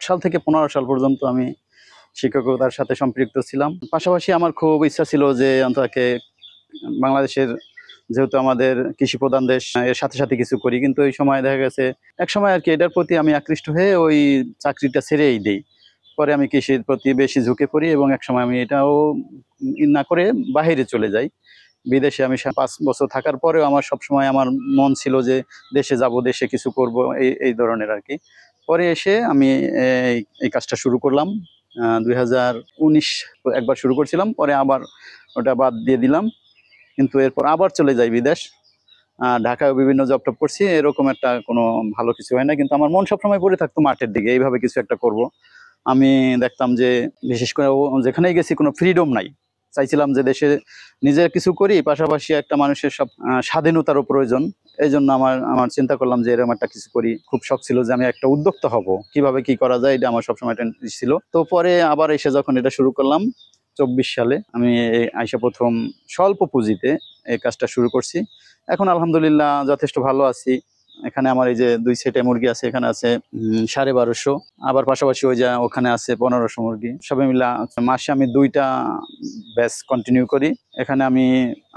সাল থেকে 15 সাল পর্যন্ত আমি শিক্ষকতার সাথে সম্পৃক্ত ছিলাম। পাশাপাশি আমার খুব ইচ্ছা ছিল যে অন্তকে বাংলাদেশের যেহেতু আমাদের কৃষি প্রধান দেশ, এর সাথে সাথে কিছু করি। কিন্তু ওই সময় দেখা গেছে একসময় আরকি এটার প্রতি আমি আকৃষ্ট হয়ে ওই চাকরিটা ছেড়েই দেই। পরে আমি কৃষির প্রতি বেশি ঝুঁকে পড়ি এবং একসময় আমি এটাও না করে বাহিরে চলে যাই। বিদেশে আমি ৫ বছর থাকার পরেও আমার সবসময় আমার মন ছিল যে দেশে যাব, দেশে কিছু করব, এই ধরনের আরকি। পরে এসে আমি এই কাজটা শুরু করলাম। ২০১৯ একবার শুরু করছিলাম, পরে আবার ওটা বাদ দিয়ে দিলাম। কিন্তু এরপর আবার চলে যাই বিদেশ। ঢাকায়ও বিভিন্ন জব-টব করছি। এরকম একটা কোনো ভালো কিছু হয় না। কিন্তু আমার মন সবসময় পড়ে থাকতো মাঠের দিকে। এইভাবে কিছু একটা করব। আমি দেখতাম যে বিশেষ করে যেখানেই গেছি কোনো ফ্রিডম নাই। চাইছিলাম যে দেশে নিজের কিছু করি, পাশাপাশি একটা মানুষের সব স্বাধীনতারও প্রয়োজন। এইজন্য আমার চিন্তা করলাম যে এরকম একটা কিছু করি। খুব শখ ছিল যে আমি একটা উদ্যোক্তা হব। কিভাবে কি করা যায় এটা আমার সবসময় একটা ছিল। তো পরে আবার এসে যখন এটা শুরু করলাম ২৪ সালে আমি আইসা ১ম স্বল্প পুঁজিতে এই কাজটা শুরু করছি। এখন আলহামদুলিল্লাহ যথেষ্ট ভালো আছি। এখানে আমার এই যে ২ সেটে মুরগি আছে, এখানে আছে ১২৫০। আবার পাশাপাশি ওই যে ওখানে আছে ১৫০০ মুরগি। সবাই মিলে মাসে আমি ২ টা ব্যাচ কন্টিনিউ করি। এখানে আমি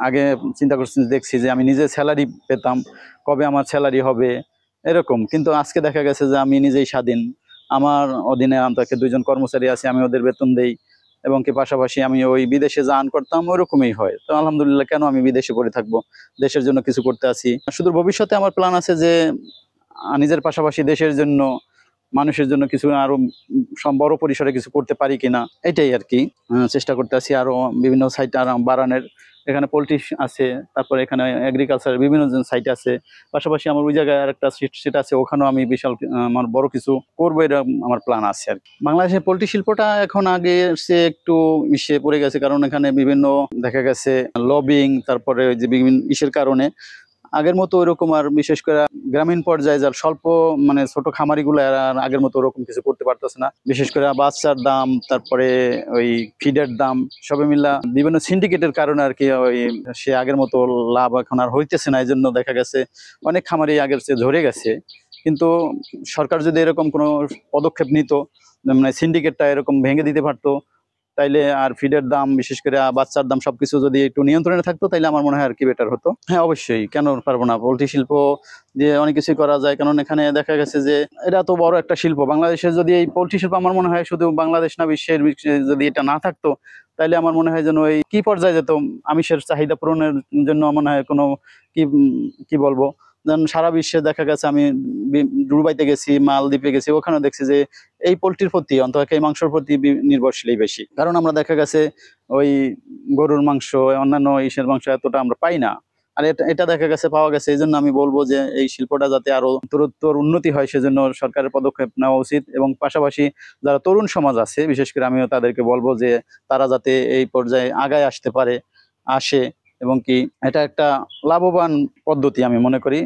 আগে চিন্তা করছি, দেখছি যে আমি নিজে স্যালারি পেতাম, কবে আমার স্যালারি হবে এরকম। কিন্তু আজকে দেখা গেছে যে আমি নিজেই স্বাধীন। আমার অধীনে অন্তত ২ জন কর্মচারী আছে, আমি ওদের বেতন দেই এবং কি পাশাপাশি আমি ওই বিদেশে যা আর্ন করতাম ওরকমই হয়। তো আলহামদুলিল্লাহ, কেন আমি বিদেশে পড়ে থাকবো? দেশের জন্য কিছু করতে আছি। সুদূর ভবিষ্যতে আমার প্ল্যান আছে যে নিজের পাশাপাশি দেশের জন্য, মানুষের জন্য কিছু আরো বড় পরিসরে কিছু করতে পারি কিনা, এটাই আরকি চেষ্টা করতে আছি। আরো বিভিন্ন সাইট আরো বাড়ানোর। এখানে পোল্ট্রি আছে, তারপরে এখানে এগ্রিকালচারের বিভিন্ন সাইট আছে। পাশাপাশি আমার ওই জায়গায় আরেকটা সেট আছে, ওখানেও আমি বিশাল আমার বড় কিছু করবো, এরকম আমার প্ল্যান আছে আর কি। বাংলাদেশের পোল্ট্রি শিল্পটা এখন আগে সে একটু মিশিয়ে পড়ে গেছে, কারণ এখানে বিভিন্ন দেখা গেছে লবিং, তারপরে ওই যে বিভিন্ন ইসের কারণে আগের মতো ওইরকম আর, বিশেষ করে গ্রামীণ পর্যায়ে যার স্বল্প মানে ছোট খামারিগুলো আর আগের মতো ওরকম কিছু করতে পারতেছে না। বিশেষ করে বাচ্চার দাম, তারপরে ওই ফিডের দাম সবে মিলা বিভিন্ন সিন্ডিকেটের কারণে আর কি ওই সে আগের মতো লাভ এখন আর হইতেছে না। এই জন্য দেখা গেছে অনেক খামারি আগের চেয়ে ঝরে গেছে। কিন্তু সরকার যদি এরকম কোনো পদক্ষেপ নিত, মানে সিন্ডিকেটটা এরকম ভেঙে দিতে পারতো, তাইলে আর ফিডের দাম, বিশেষ করে বাচ্চার দাম সবকিছু যদি একটু নিয়ন্ত্রণে থাকতো, তাইলে আমার মনে হয় আর কি বেটার হতো। হ্যাঁ, অবশ্যই, কেন পারবো না? পোল্ট্রি শিল্প দিয়ে অনেক কিছুই করা যায়। কারণ এখানে দেখা গেছে যে এটা তো বড় একটা শিল্প। বাংলাদেশে যদি এই পোল্ট্রি শিল্প, আমার মনে হয় শুধু বাংলাদেশ না, বিশ্বের যদি এটা না থাকতো, তাইলে আমার মনে হয় যেন ওই কি পর্যায়ে যেত, আমিষের চাহিদা পূরণের জন্য মনে হয় কোনো কি বলবো, যেন সারা বিশ্বে দেখা গেছে আমি দুবাইতে গেছি, মালদ্বীপে গেছি, ওখানে দেখছি যে এই পোল্ট্রির প্রতি, অন্তত এই মাংসের প্রতি নির্ভরশীলই বেশি। কারণ আমরা দেখা গেছে ওই গরুর মাংস, অন্যান্য ইসের মাংস এতটা আমরা পাই না। আর এটা দেখা গেছে পাওয়া গেছে। এই জন্য আমি বলবো যে এই শিল্পটা যাতে আরো উত্তরোত্তর উন্নতি হয়, সেজন্য সরকারের পদক্ষেপ নেওয়া উচিত। এবং পাশাপাশি যারা তরুণ সমাজ আছে, বিশেষ করে আমিও তাদেরকে বলবো যে তারা যাতে এই পর্যায়ে আগায় আসতে পারে, আসে। এবং কি এটা একটা লাভবান পদ্ধতি আমি মনে করি।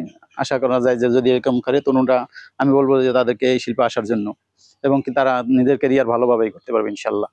আশা করা যায় যে যদি এরকম করে তরুণরা, আমি বলবো যে তাদেরকে এই শিল্পে আসার জন্য, এবং কি তারা নিজের ক্যারিয়ার ভালোভাবেই করতে পারবে ইনশাল্লাহ।